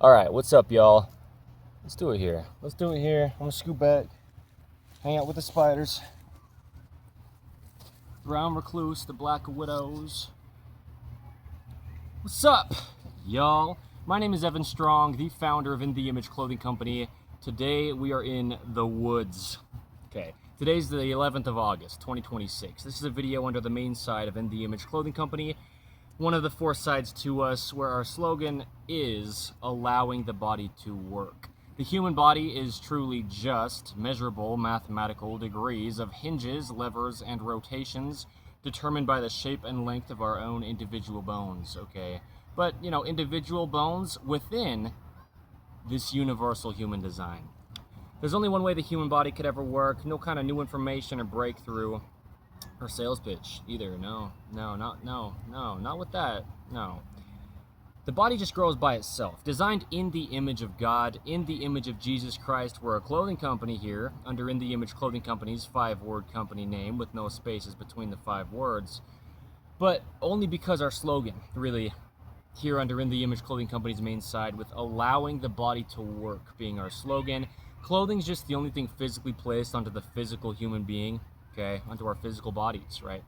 All right, what's up, y'all? Let's do it here. I'm gonna scoot back, hang out with the spiders. Brown recluse, the black widows. What's up, y'all? My name is Evan Strong, the founder of In the Image Clothing Company. Today we are in the woods. Okay, today's the 11th of August, 2026. This is a video under the main side of In the Image Clothing Company. One of the four sides to us, where our slogan is allowing the body to work. The human body is truly just measurable mathematical degrees of hinges, levers, and rotations determined by the shape and length of our own individual bones, okay? But, you know, individual bones within this universal human design. There's only one way the human body could ever work. No kind of new information or breakthrough or sales pitch either. No, not with that. No. The body just grows by itself. Designed in the image of God, in the image of Jesus Christ. We're a clothing company here, under In the Image Clothing Company's 5-word company name, with no spaces between the 5 words. But only because our slogan, really, here under In the Image Clothing Company's main side, with allowing the body to work being our slogan. Clothing's just the only thing physically placed onto the physical human being, okay, onto our physical bodies, right?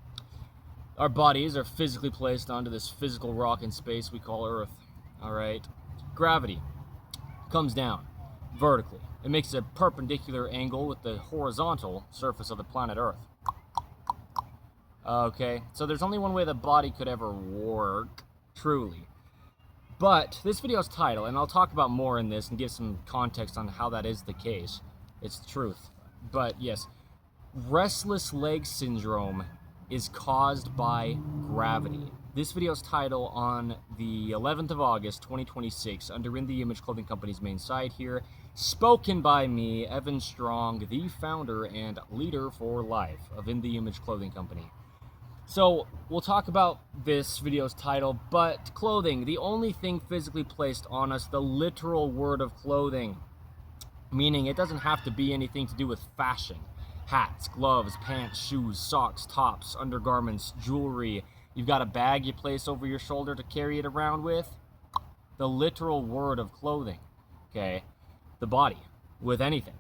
Our bodies are physically placed onto this physical rock in space we call Earth, all right? Gravity comes down vertically. It makes a perpendicular angle with the horizontal surface of the planet Earth. Okay, so there's only one way the body could ever work, truly. But this video's title, and I'll talk about more in this and give some context on how that is the case. It's the truth. But yes, restless leg syndrome is caused by gravity. This video's title on the 11th of August, 2026, under In the Image Clothing Company's main site here, spoken by me, Evan Strong, the founder and leader for life of In the Image Clothing Company. So, we'll talk about this video's title, but clothing, the only thing physically placed on us, the literal word of clothing, meaning it doesn't have to be anything to do with fashion. Hats, gloves, pants, shoes, socks, tops, undergarments, jewelry. You've got a bag you place over your shoulder to carry it around with. The literal word of clothing, okay? The body, with anything.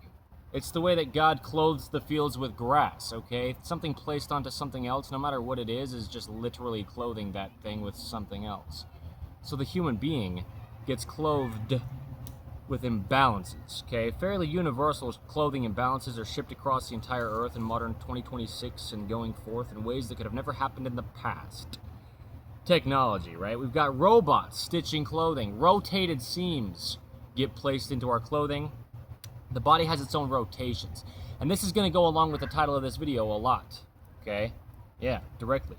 It's the way that God clothes the fields with grass, okay? Something placed onto something else, no matter what it is just literally clothing that thing with something else. So the human being gets clothed with imbalances, okay? Fairly universal clothing imbalances are shipped across the entire Earth in modern 2026 and going forth in ways that could have never happened in the past. Technology, right? We've got robots stitching clothing. Rotated seams get placed into our clothing. The body has its own rotations. And this is going to go along with the title of this video a lot, okay? Yeah, directly.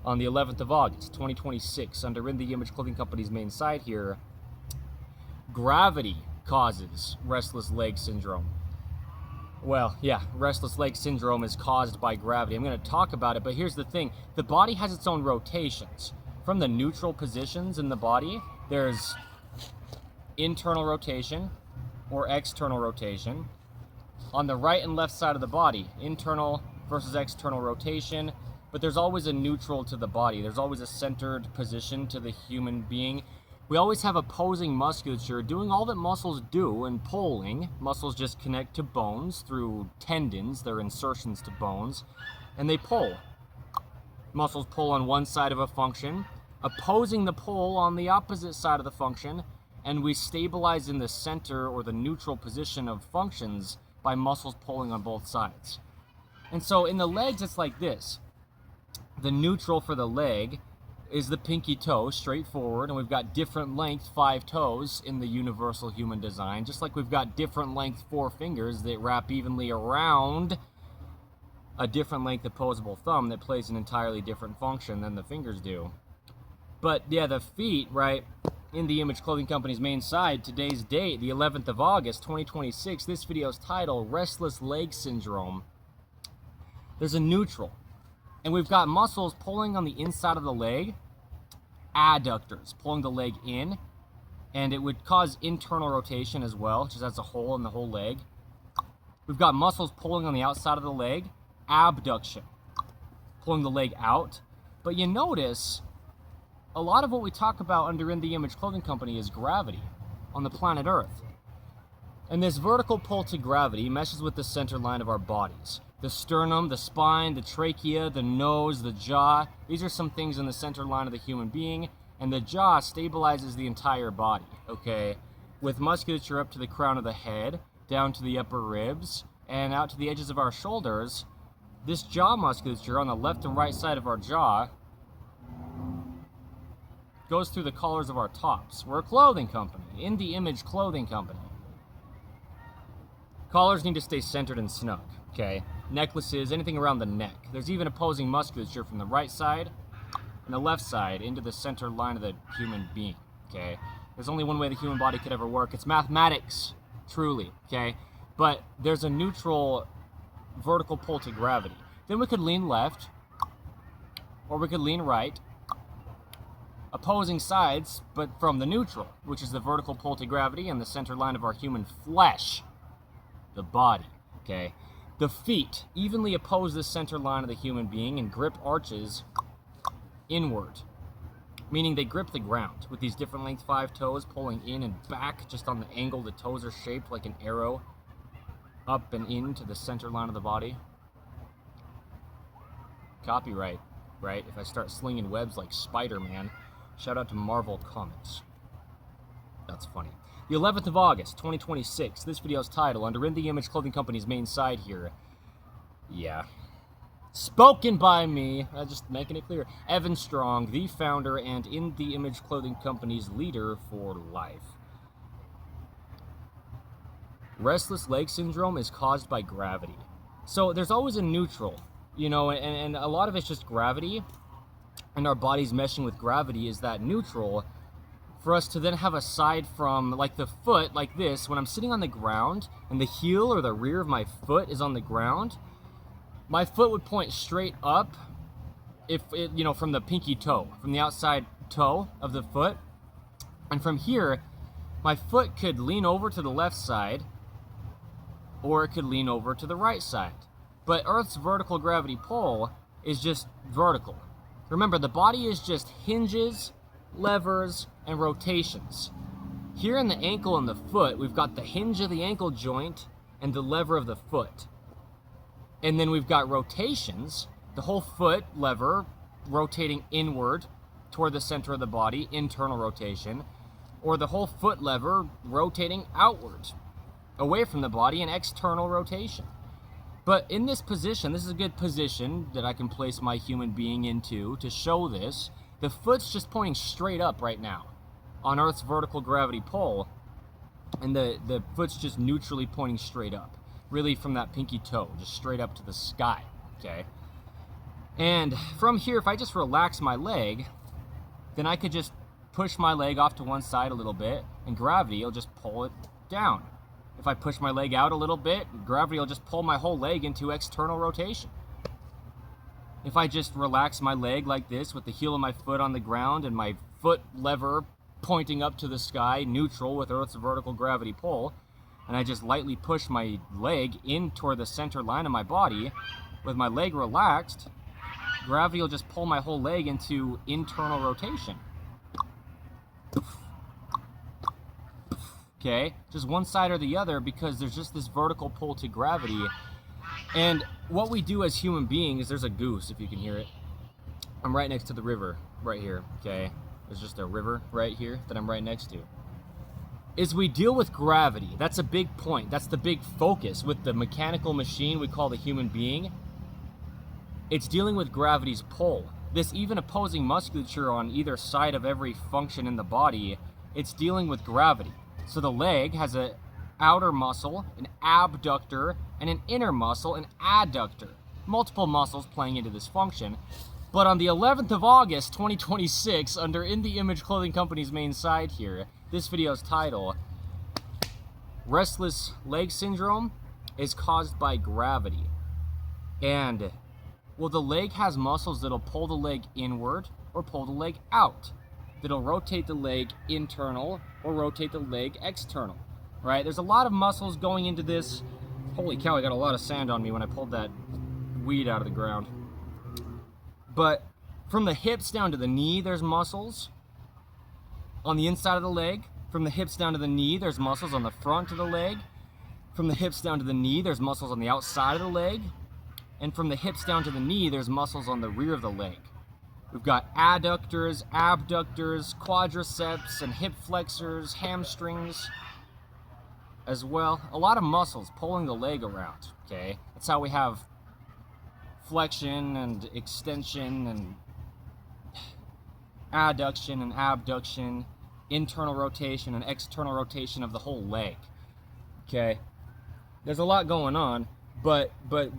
On the 11th of August, 2026, under In the Image Clothing Company's main site here, gravity causes restless leg syndrome. Well, yeah, restless leg syndrome is caused by gravity. I'm going to talk about it, but here's the thing. The body has its own rotations. From the neutral positions in the body, there's internal rotation or external rotation. On the right and left side of the body, internal versus external rotation, but there's always a neutral to the body. There's always a centered position to the human being. We always have opposing musculature doing all that muscles do, and pulling. Muscles just connect to bones through tendons, they're insertions to bones, and they pull. Muscles pull on one side of a function, opposing the pull on the opposite side of the function, and we stabilize in the center or the neutral position of functions by muscles pulling on both sides. And so in the legs, it's like this. The neutral for the leg is the pinky toe, straightforward, and we've got different length 5 toes in the universal human design, just like we've got different length 4 fingers that wrap evenly around a different length opposable thumb that plays an entirely different function than the fingers do. But yeah, the feet, right, In the Image Clothing Company's main side, today's date, the 11th of August, 2026, this video's title, Restless Leg Syndrome. There's a neutral. And we've got muscles pulling on the inside of the leg, adductors pulling the leg in, and it would cause internal rotation as well, just as a hole in the whole leg. We've got muscles pulling on the outside of the leg, abduction, pulling the leg out. But you notice, a lot of what we talk about under In the Image Clothing Company is gravity. on the planet Earth. And this vertical pull to gravity meshes with the center line of our bodies. The sternum, the spine, the trachea, the nose, the jaw. These are some things in the center line of the human being. And the jaw stabilizes the entire body, okay? With musculature up to the crown of the head, down to the upper ribs, and out to the edges of our shoulders. This jaw musculature on the left and right side of our jaw goes through the collars of our tops. We're a clothing company, In the Image Clothing Company. Collars need to stay centered and snug, okay? Necklaces, anything around the neck. There's even opposing musculature from the right side and the left side into the center line of the human being, okay? There's only one way the human body could ever work. It's mathematics, truly, okay? But there's a neutral vertical pull to gravity. Then we could lean left, or we could lean right, opposing sides, but from the neutral, which is the vertical pull to gravity and the center line of our human flesh, the body, okay? The feet evenly oppose the center line of the human being and grip arches inward, meaning they grip the ground with these different length 5 toes pulling in and back just on the angle. The toes are shaped like an arrow up and into the center line of the body. Copyright, right? If I start slinging webs like Spider-Man. Shout out to Marvel Comics. That's funny. The 11th of August, 2026. This video's title, under In the Image Clothing Company's main side here. Yeah. Spoken by me, just making it clear, Evan Strong, the founder and In the Image Clothing Company's leader for life. Restless leg syndrome is caused by gravity. So there's always a neutral, you know, and a lot of it's just gravity, and our bodies meshing with gravity is that neutral for us to then have a side from, like the foot, like this. When I'm sitting on the ground and the heel or the rear of my foot is on the ground, my foot would point straight up, if it, you know, from the pinky toe, from the outside toe of the foot. And from here, my foot could lean over to the left side, or it could lean over to the right side. But Earth's vertical gravity pull is just vertical. Remember, the body is just hinges, levers, and rotations. Here in the ankle and the foot, we've got the hinge of the ankle joint and the lever of the foot. And then we've got rotations, the whole foot lever rotating inward toward the center of the body, internal rotation, or the whole foot lever rotating outward, away from the body, an external rotation. But in this position, this is a good position that I can place my human being into to show this. The foot's just pointing straight up right now on Earth's vertical gravity pull, and the foot's just neutrally pointing straight up, really from that pinky toe, just straight up to the sky, okay? And from here, if I just relax my leg, then I could just push my leg off to one side a little bit, and gravity will just pull it down. If I push my leg out a little bit, gravity will just pull my whole leg into external rotation. If I just relax my leg like this with the heel of my foot on the ground and my foot lever pointing up to the sky, neutral with Earth's vertical gravity pull, and I just lightly push my leg in toward the center line of my body, with my leg relaxed, gravity will just pull my whole leg into internal rotation. Okay, just one side or the other, because there's just this vertical pull to gravity. And what we do as human beings, there's a goose, if you can hear it. I'm right next to the river, right here, okay? There's just a river right here that I'm right next to. Is we deal with gravity. That's a big point. That's the big focus with the mechanical machine we call the human being. It's dealing with gravity's pull. This even opposing musculature on either side of every function in the body, it's dealing with gravity. So the leg has an outer muscle, an abductor, and an inner muscle, an adductor. Multiple muscles playing into this function. But on the 11th of August, 2026, under In the Image Clothing Company's main side here, this video's title, Restless Leg Syndrome is caused by gravity. And, well, the leg has muscles that'll pull the leg inward or pull the leg out. That'll rotate the leg internal or rotate the leg external, right? There's a lot of muscles going into this. Holy cow, I got a lot of sand on me when I pulled that weed out of the ground. But from the hips down to the knee, there's muscles on the inside of the leg. From the hips down to the knee, there's muscles on the front of the leg. From the hips down to the knee, there's muscles on the outside of the leg. And from the hips down to the knee, there's muscles on the rear of the leg. We've got adductors, abductors, quadriceps, and hip flexors, hamstrings as well. A lot of muscles pulling the leg around, okay? That's how we have flexion and extension and adduction and abduction, internal rotation and external rotation of the whole leg, okay? There's a lot going on, but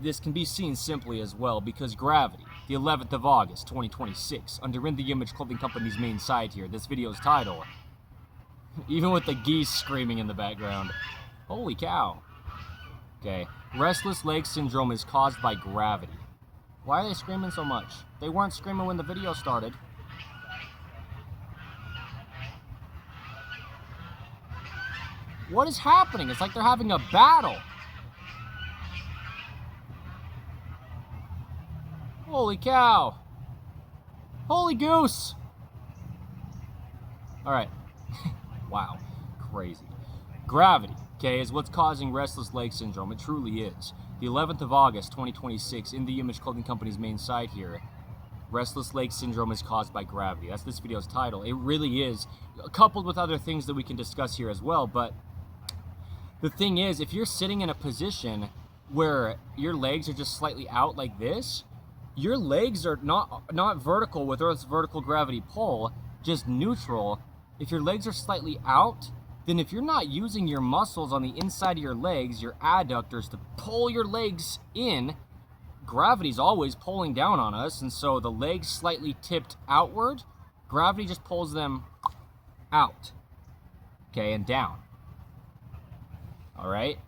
this can be seen simply as well because gravity, the 11th of August, 2026, under In The Image Clothing Company's main site here, this video's title, even with the geese screaming in the background. Holy cow. Okay, restless leg syndrome is caused by gravity. Why are they screaming so much? They weren't screaming when the video started. What is happening? It's like they're having a battle. Holy cow. Holy goose. All right. Wow. Crazy. Gravity, okay, is what's causing restless leg syndrome. It truly is. The 11th of August, 2026, In The Image Clothing Company's main site here. Restless leg syndrome is caused by gravity. That's this video's title. It really is, coupled with other things that we can discuss here as well. But the thing is, if you're sitting in a position where your legs are just slightly out like this, your legs are not vertical with Earth's vertical gravity pull, just neutral. If your legs are slightly out, then if you're not using your muscles on the inside of your legs, your adductors, to pull your legs in, gravity's always pulling down on us, and so the legs slightly tipped outward, gravity just pulls them out, okay, and down. All right?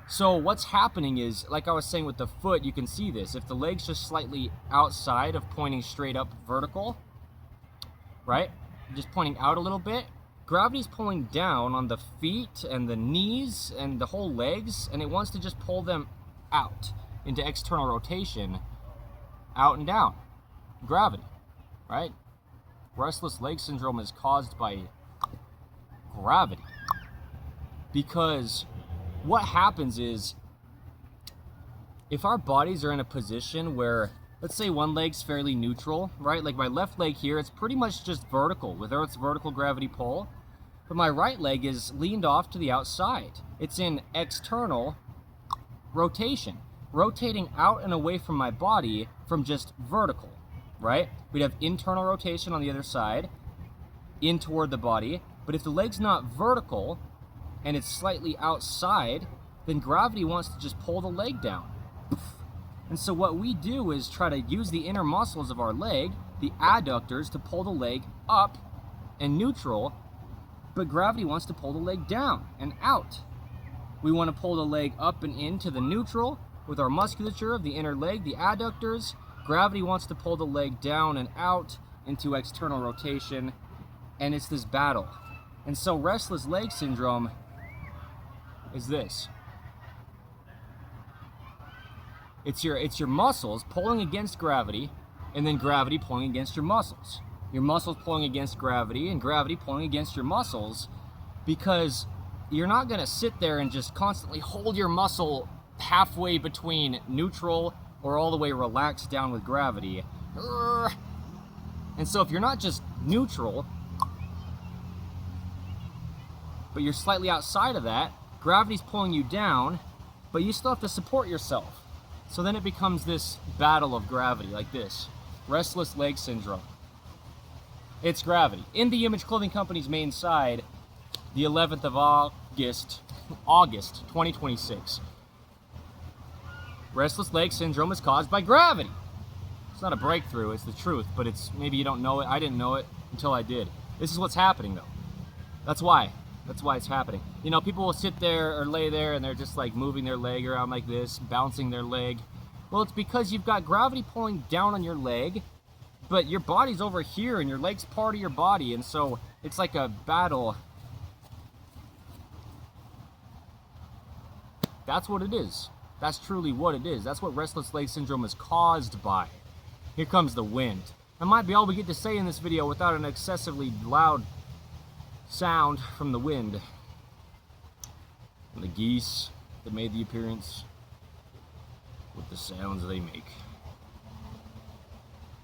So what's happening is, like I was saying with the foot, you can see this. If the leg's just slightly outside of pointing straight up vertical, right? Just pointing out a little bit, gravity's pulling down on the feet and the knees and the whole legs, and it wants to just pull them out into external rotation, out and down. Gravity, right? Restless leg syndrome is caused by gravity. Because what happens is, if our bodies are in a position where, let's say one leg's fairly neutral, right? Like my left leg here, it's pretty much just vertical with Earth's vertical gravity pull. But my right leg is leaned off to the outside. It's in external rotation, rotating out and away from my body from just vertical, right? We'd have internal rotation on the other side, in toward the body. But if the leg's not vertical and it's slightly outside, then gravity wants to just pull the leg down. And so what we do is try to use the inner muscles of our leg, the adductors, to pull the leg up and neutral, but gravity wants to pull the leg down and out. We want to pull the leg up and into the neutral with our musculature of the inner leg, the adductors. Gravity wants to pull the leg down and out into external rotation, and it's this battle. And so restless leg syndrome is this. It's your muscles pulling against gravity, and then gravity pulling against your muscles. Your muscles pulling against gravity, and gravity pulling against your muscles, because you're not going to sit there and just constantly hold your muscle halfway between neutral or all the way relaxed down with gravity. And so if you're not just neutral, but you're slightly outside of that, gravity's pulling you down, but you still have to support yourself. So then it becomes this battle of gravity, like this. Restless leg syndrome. It's gravity. In The Image Clothing Company's main side, the 11th of August, 2026. Restless leg syndrome is caused by gravity. It's not a breakthrough, it's the truth, but it's, maybe you don't know it. I didn't know it until I did. This is what's happening though. That's why it's happening. You know, people will sit there or lay there and they're just like moving their leg around like this, bouncing their leg. Well, it's because you've got gravity pulling down on your leg, but your body's over here and your leg's part of your body, and so it's like a battle. That's what it is. That's truly what it is. That's what restless leg syndrome is caused by. Here comes the wind. That might be all we get to say in this video without an excessively loud sound from the wind. And the geese that made the appearance with the sounds they make.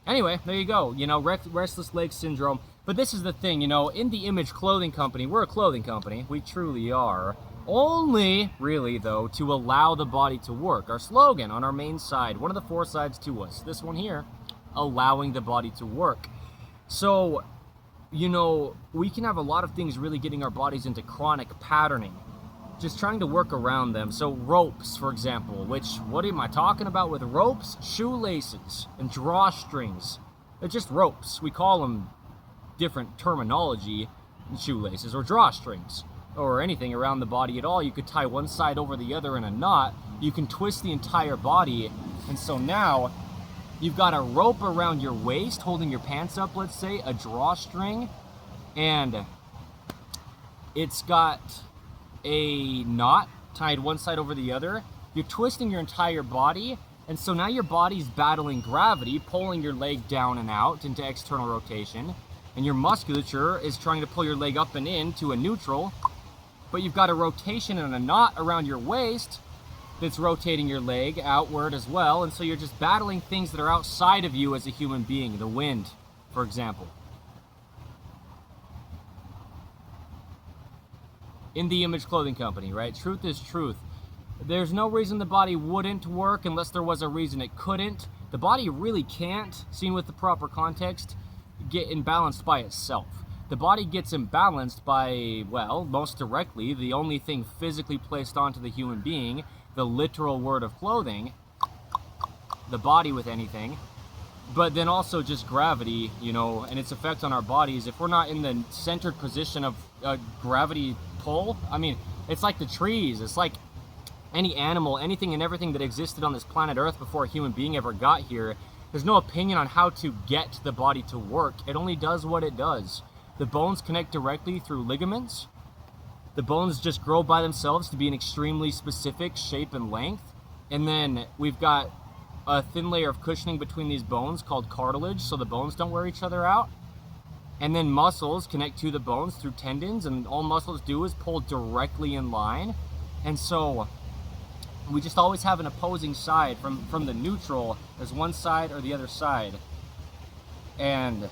Anyway, there you go. You know, restless leg syndrome. But this is the thing, you know, in the Image Clothing Company, we're a clothing company. We truly are. Only, really, though, to allow the body to work. Our slogan on our main side, one of the 4 sides to us, this one here, allowing the body to work. So, you know, we can have a lot of things really getting our bodies into chronic patterning. Just trying to work around them. So ropes, for example, which, what am I talking about with ropes? Shoelaces and drawstrings. They're just ropes. We call them different terminology, shoelaces or drawstrings, or anything around the body at all. You could tie one side over the other in a knot. You can twist the entire body. And so now you've got a rope around your waist holding your pants up, let's say, a drawstring, and it's got a knot tied one side over the other. You're twisting your entire body, and so now your body's battling gravity, pulling your leg down and out into external rotation, and your musculature is trying to pull your leg up and in to a neutral, but you've got a rotation and a knot around your waist that's rotating your leg outward as well, and so you're just battling things that are outside of you as a human being. The wind, for example. In the Image Clothing Company, right? Truth is truth. There's no reason the body wouldn't work unless there was a reason it couldn't. The body really can't, seen with the proper context, get imbalanced by itself. The body gets imbalanced by, well, most directly, the only thing physically placed onto the human being, the literal word of clothing, the body with anything, but then also just gravity, you know, and its effect on our bodies. If we're not in the centered position of gravity pull, I mean, it's like the trees, it's like any animal, anything and everything that existed on this planet Earth before a human being ever got here. There's no opinion on how to get the body to work. It only does what it does. The bones connect directly through ligaments. The bones just grow by themselves to be an extremely specific shape and length. And then we've got a thin layer of cushioning between these bones called cartilage, so the bones don't wear each other out. And then muscles connect to the bones through tendons, and all muscles do is pull directly in line. And so we just always have an opposing side from the neutral. There's one side or the other side. And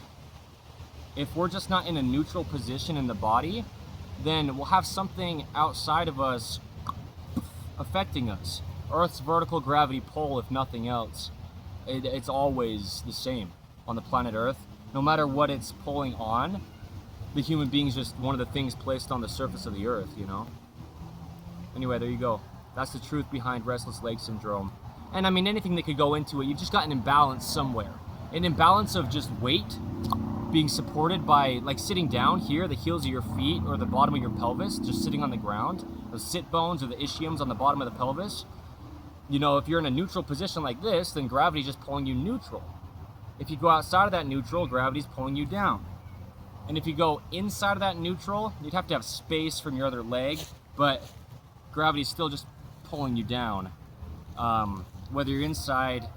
if we're just not in a neutral position in the body, then we'll have something outside of us affecting us. Earth's vertical gravity pull, if nothing else, it's always the same on the planet Earth. No matter what it's pulling on, the human being's just one of the things placed on the surface of the Earth, you know? Anyway, there you go. That's the truth behind restless leg syndrome. And I mean, anything that could go into it, you've just got an imbalance somewhere. An imbalance of just weight being supported by, like, sitting down here, the heels of your feet or the bottom of your pelvis, just sitting on the ground, the sit bones or the ischiums on the bottom of the pelvis. You know, if you're in a neutral position like this, then gravity's just pulling you neutral. If you go outside of that neutral, gravity's pulling you down. And if you go inside of that neutral, you'd have to have space from your other leg, but gravity's still just pulling you down. Whether you're inside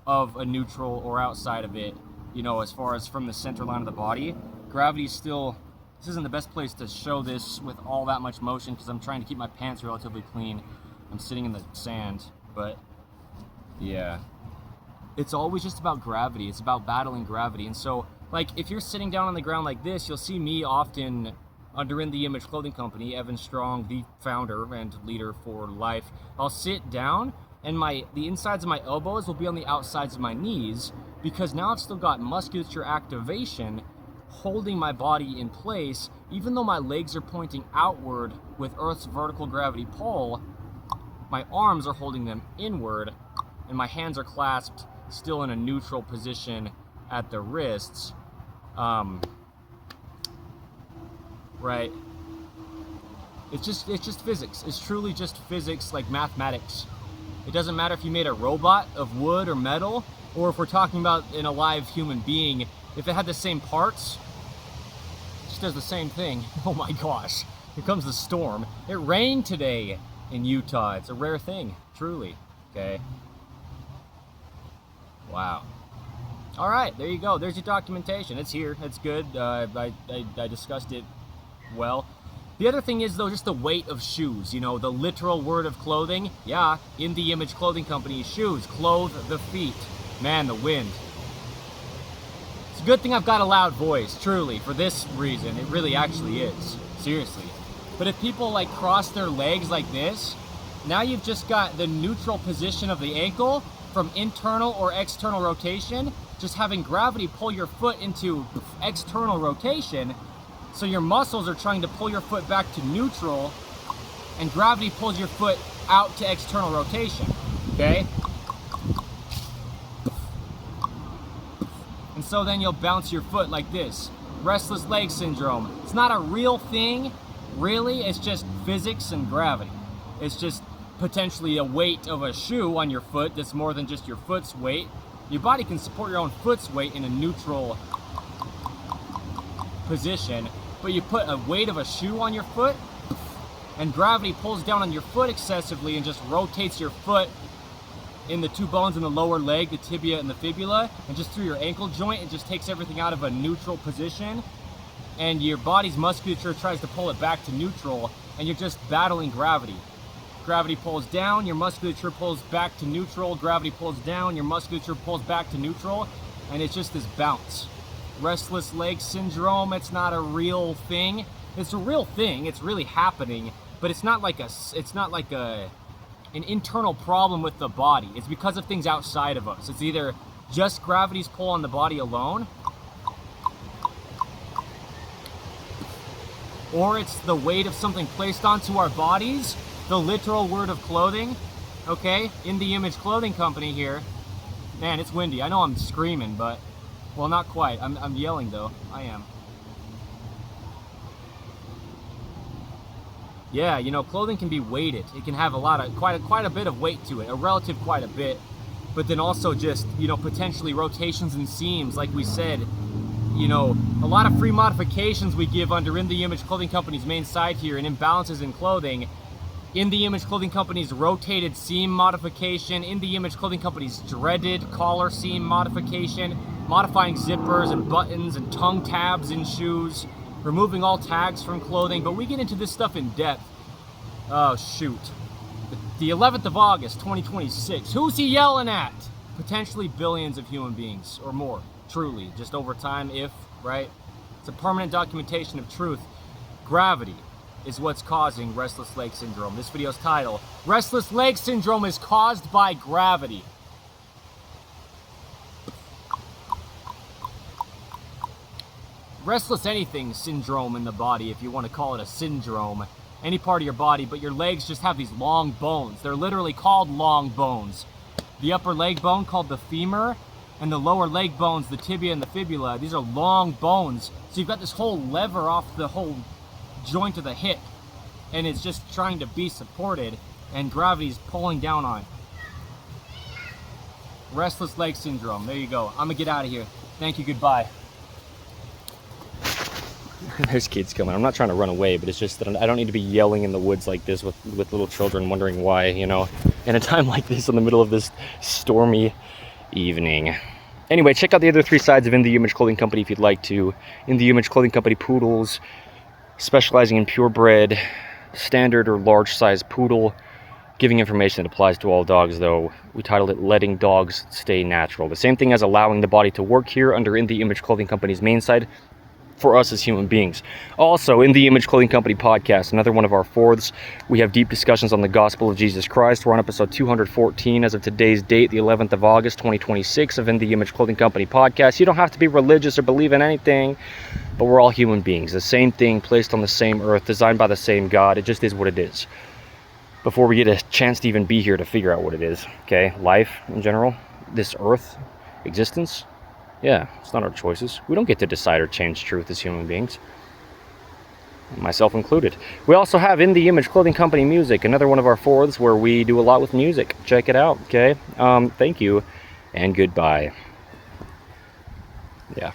of a neutral or outside of it, you know, as far as from the center line of the body, gravity's still, this isn't the best place to show this with all that much motion because I'm trying to keep my pants relatively clean. I'm sitting in the sand, but yeah. It's always just about gravity. It's about battling gravity. And so, like, if you're sitting down on the ground like this, you'll see me often under In the Image Clothing Company, Evan Strong, the founder and leader for life. I'll sit down and the insides of my elbows will be on the outsides of my knees because now I've still got musculature activation holding my body in place. Even though my legs are pointing outward with Earth's vertical gravity pull, my arms are holding them inward and my hands are clasped still in a neutral position at the wrists. Right? It's just physics. It's truly just physics, like mathematics. It doesn't matter if you made a robot of wood or metal, or if we're talking about an alive human being. If it had the same parts, it just does the same thing. Oh my gosh, here comes the storm. It rained today in Utah. It's a rare thing, truly. Okay. Wow. All right, there you go. There's your documentation. It's here. It's good. I discussed it well. The other thing is, though, just the weight of shoes. You know, the literal word of clothing. Yeah, In the Image Clothing Company, shoes, clothe the feet. Man, the wind. It's a good thing I've got a loud voice, truly, for this reason. It really actually is. Seriously. But if people, like, cross their legs like this, now you've just got the neutral position of the ankle from internal or external rotation, just having gravity pull your foot into external rotation. So your muscles are trying to pull your foot back to neutral, and gravity pulls your foot out to external rotation, okay? And so then you'll bounce your foot like this. Restless leg syndrome. It's not a real thing, really. It's just physics and gravity. It's just potentially a weight of a shoe on your foot that's more than just your foot's weight. Your body can support your own foot's weight in a neutral position, but you put a weight of a shoe on your foot, and gravity pulls down on your foot excessively and just rotates your foot in the two bones in the lower leg, the tibia and the fibula, and just through your ankle joint. It just takes everything out of a neutral position, and your body's musculature tries to pull it back to neutral, and you're just battling gravity. Gravity pulls down, your musculature pulls back to neutral, gravity pulls down, your musculature pulls back to neutral, and it's just this bounce. Restless leg syndrome, it's not a real thing. It's a real thing, it's really happening, but it's not like an internal problem with the body. It's because of things outside of us. It's either just gravity's pull on the body alone, or it's the weight of something placed onto our bodies, the literal word of clothing, okay? In the Image Clothing Company here. Man, it's windy. I know I'm screaming, but, well, not quite. I'm yelling, though. I am. Yeah, you know, clothing can be weighted. It can have quite a bit of weight to it, a relative quite a bit, but then also just, you know, potentially rotations and seams, like we said. You know, a lot of free modifications we give under In the Image Clothing Company's main site here, and imbalances in clothing. In the Image Clothing Company's rotated seam modification, In the Image Clothing Company's dreaded collar seam modification, modifying zippers and buttons and tongue tabs in shoes, removing all tags from clothing, but we get into this stuff in depth. Oh, shoot. The 11th of August, 2026. Who's he yelling at? Potentially billions of human beings, or more, truly, just over time, right? It's a permanent documentation of truth. Gravity is what's causing restless leg syndrome. This video's title, Restless Leg Syndrome is caused by gravity. Restless anything syndrome in the body, if you want to call it a syndrome. Any part of your body, but your legs just have these long bones. They're literally called long bones. The upper leg bone called the femur, and the lower leg bones, the tibia and the fibula, these are long bones. So you've got this whole lever off the whole joint of the hip, and it's just trying to be supported, and gravity's pulling down on it. Restless leg syndrome. There you go. I'm gonna get out of here. Thank you, goodbye. There's kids coming. I'm not trying to run away, but it's just that I don't need to be yelling in the woods like this with little children wondering why, you know, in a time like this in the middle of this stormy evening. Anyway, check out the other 3 sides of In the Image Clothing Company if you'd like to. In the Image Clothing Company Poodles, specializing in purebred, standard or large size poodle, giving information that applies to all dogs, though. We titled it Letting Dogs Stay Natural. The same thing as allowing the body to work here under In the Image Clothing Company's main site for us as human beings. Also, In the Image Clothing Company podcast, another one of our 4ths, we have deep discussions on the gospel of Jesus Christ. We're on episode 214 as of today's date, the 11th of August, 2026 of In the Image Clothing Company podcast. You don't have to be religious or believe in anything, but we're all human beings. The same thing placed on the same earth, designed by the same God. It just is what it is. Before we get a chance to even be here to figure out what it is, okay? Life in general, this earth, existence, yeah, it's not our choices. We don't get to decide or change truth as human beings, myself included. We also have In the Image Clothing Company music, another one of our 4ths where we do a lot with music. Check it out, okay? Thank you, and goodbye. Yeah.